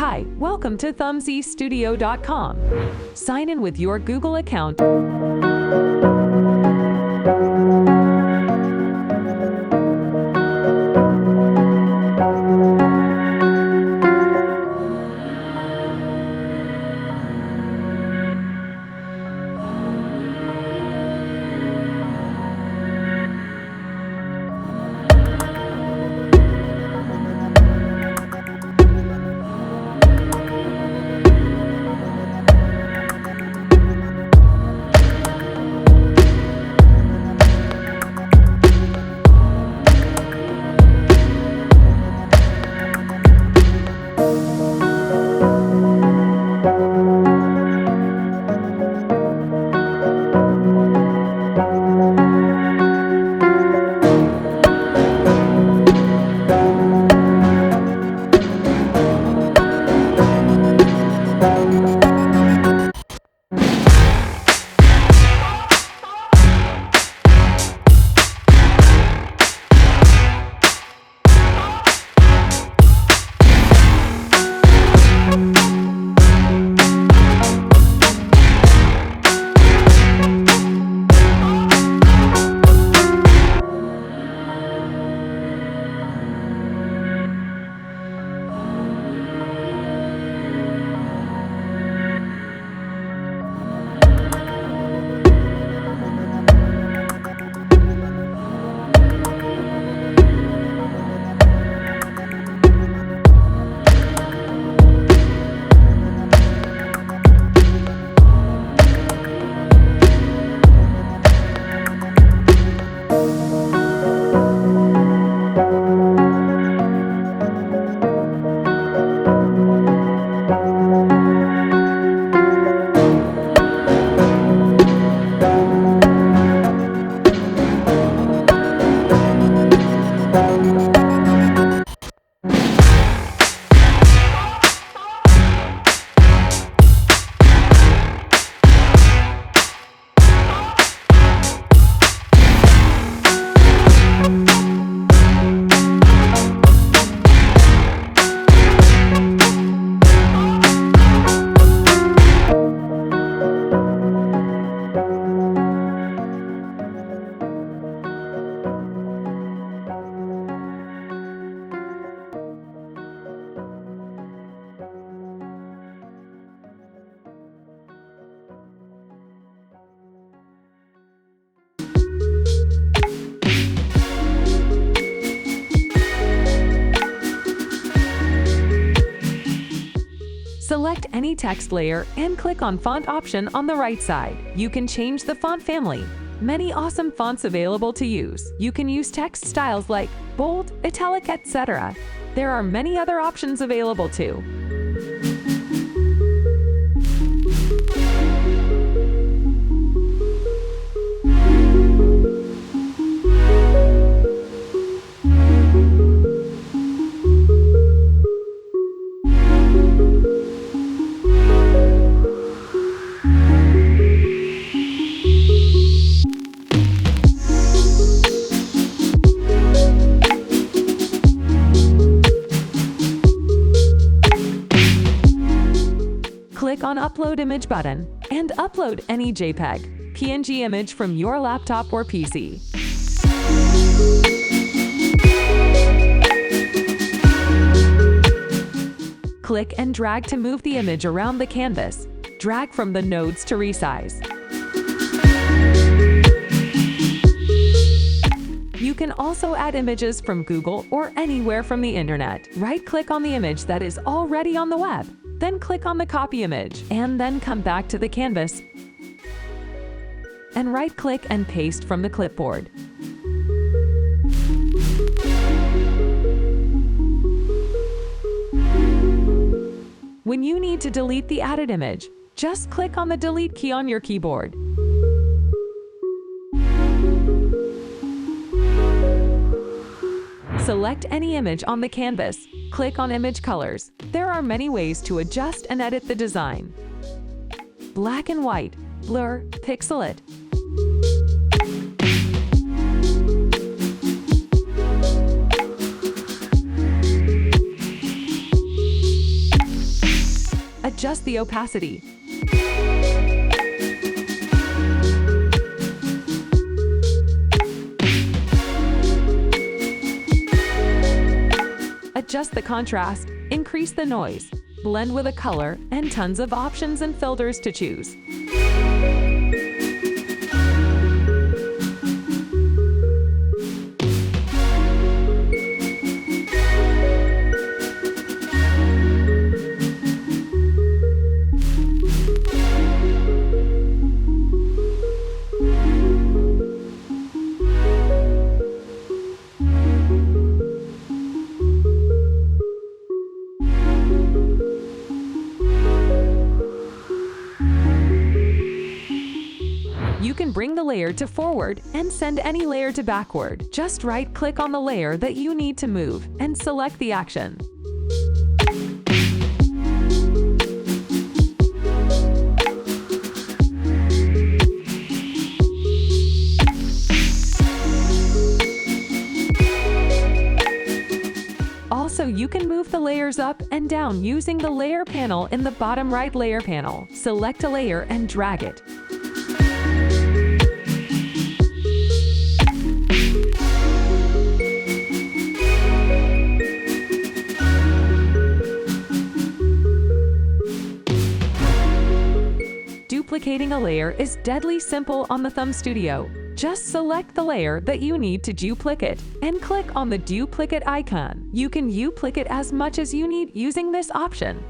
Hi, welcome to ThumbzStudio.com. Sign in with your Google account. Select any text layer and click on Font option on the right side. You can change the font family. Many awesome fonts available to use. You can use text styles like bold, italic, etc. There are many other options available too. Click on Upload Image button and upload any JPEG, PNG image from your laptop or PC. Click and drag to move the image around the canvas. Drag from the nodes to resize. You can also add images from Google or anywhere from the internet. Right-click on the image that is already on the web. Then click on the copy image, and then come back to the canvas and right-click and paste from the clipboard. When you need to delete the added image, just click on the Delete key on your keyboard. Select any image on the canvas. Click on Image Colors. There are many ways to adjust and edit the design. Black and white, blur, pixel it. adjust the opacity. Adjust the contrast, increase the noise, blend with a color, and tons of options and filters to choose. You can bring the layer to forward and send any layer to backward. Just right-click on the layer that you need to move and select the action. Also, you can move the layers up and down using the layer panel in the bottom right layer panel. Select a layer and drag it. Duplicating a layer is deadly simple on the ThumbzStudio. Just select the layer that you need to duplicate and click on the duplicate icon. You can duplicate as much as you need using this option.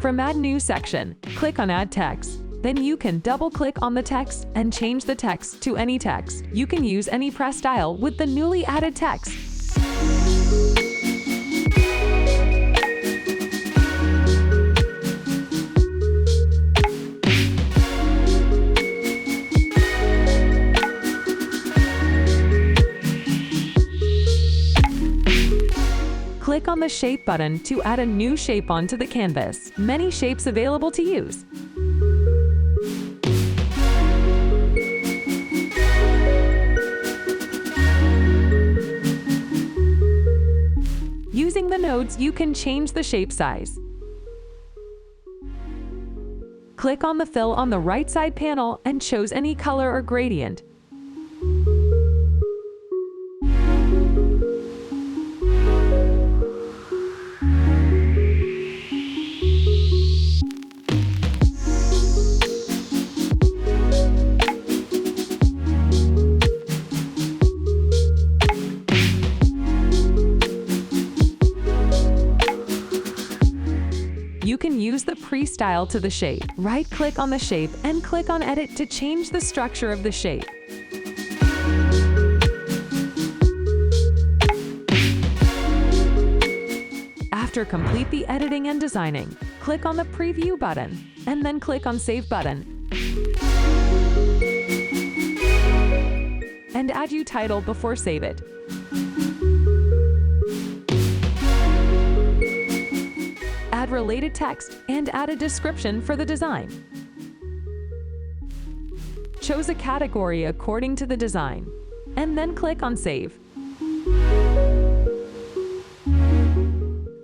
From Add New section, click on Add Text. Then you can double-click on the text and change the text to any text. You can use any press style with the newly added text. Click on the Shape button to add a new shape onto the canvas. Many shapes available to use. Using the nodes, you can change the shape size. Click on the fill on the right side panel and choose any color or gradient. You can use the pre-style to the shape. Right-click on the shape and click on Edit to change the structure of the shape. After complete the editing and designing, click on the Preview button and then click on Save button. And add your title before save it. Add related text and add a description for the design. Choose a category according to the design, and then click on Save.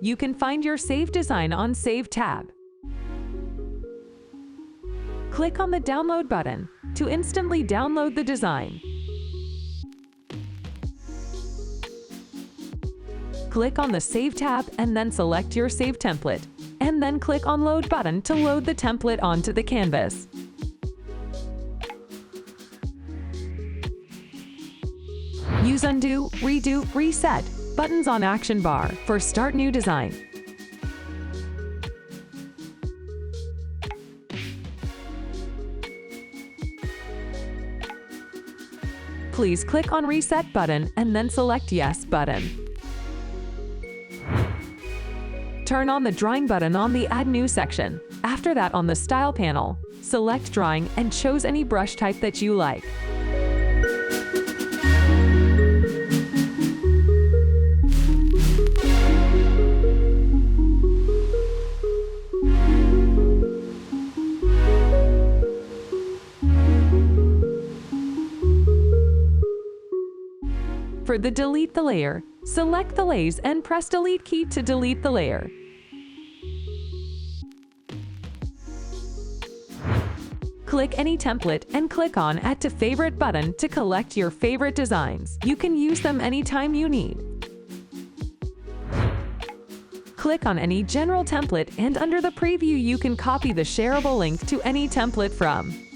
You can find your saved design on Save tab. Click on the Download button to instantly download the design. Click on the Save tab and then select your save template, and then click on Load button to load the template onto the canvas. Use Undo, Redo, Reset buttons on Action bar for Start New Design. Please click on Reset button and then select Yes button. Turn on the Drawing button on the Add New section. After that, on the Style panel, select Drawing and choose any brush type that you like. For the delete the layer, select the layers and press delete key to delete the layer. Click any template and click on Add to Favorite button to collect your favorite designs. You can use them anytime you need. Click on any general template and under the preview you can copy the shareable link to any template from.